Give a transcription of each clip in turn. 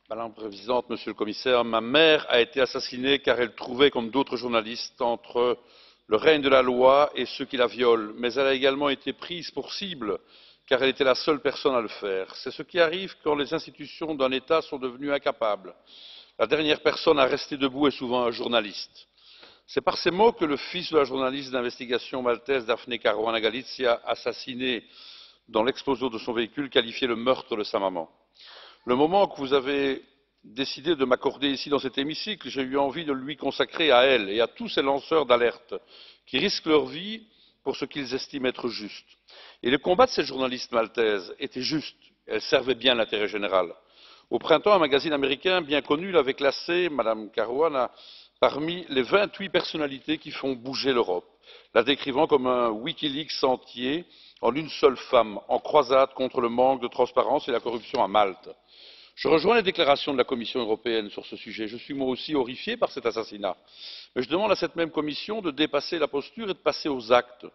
Madame la Présidente, Monsieur le Commissaire, ma mère a été assassinée car elle trouvait, comme d'autres journalistes, entre le règne de la loi et ceux qui la violent. Mais elle a également été prise pour cible car elle était la seule personne à le faire. C'est ce qui arrive quand les institutions d'un État sont devenues incapables. La dernière personne à rester debout est souvent un journaliste. C'est par ces mots que le fils de la journaliste d'investigation maltaise Daphne Caruana Galizia, assassinée dans l'explosion de son véhicule, qualifiait le meurtre de sa maman. Le moment que vous avez décidé de m'accorder ici dans cet hémicycle, j'ai eu envie de lui consacrer à elle et à tous ces lanceurs d'alerte qui risquent leur vie pour ce qu'ils estiment être juste. Et le combat de cette journaliste maltaise était juste, elle servait bien l'intérêt général. Au printemps, un magazine américain bien connu l'avait classée, Madame Caruana, parmi les 28 personnalités qui font bouger l'Europe, la décrivant comme un Wikileaks entier en une seule femme, en croisade contre le manque de transparence et la corruption à Malte. Je rejoins les déclarations de la Commission européenne sur ce sujet. Je suis moi aussi horrifié par cet assassinat. Mais je demande à cette même Commission de dépasser la posture et de passer aux actes.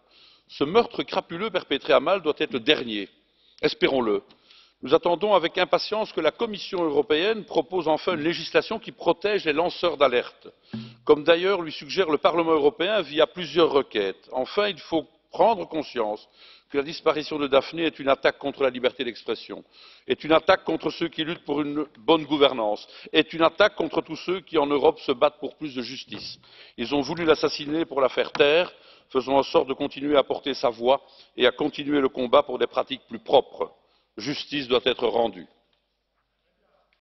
Ce meurtre crapuleux perpétré à Malte doit être le dernier. Espérons-le. Nous attendons avec impatience que la Commission européenne propose enfin une législation qui protège les lanceurs d'alerte, comme d'ailleurs lui suggère le Parlement européen via plusieurs requêtes. Enfin, il faut prendre conscience que la disparition de Daphne est une attaque contre la liberté d'expression, est une attaque contre ceux qui luttent pour une bonne gouvernance, est une attaque contre tous ceux qui en Europe se battent pour plus de justice. Ils ont voulu l'assassiner pour la faire taire. Faisons en sorte de continuer à porter sa voix et à continuer le combat pour des pratiques plus propres. Justice doit être rendue.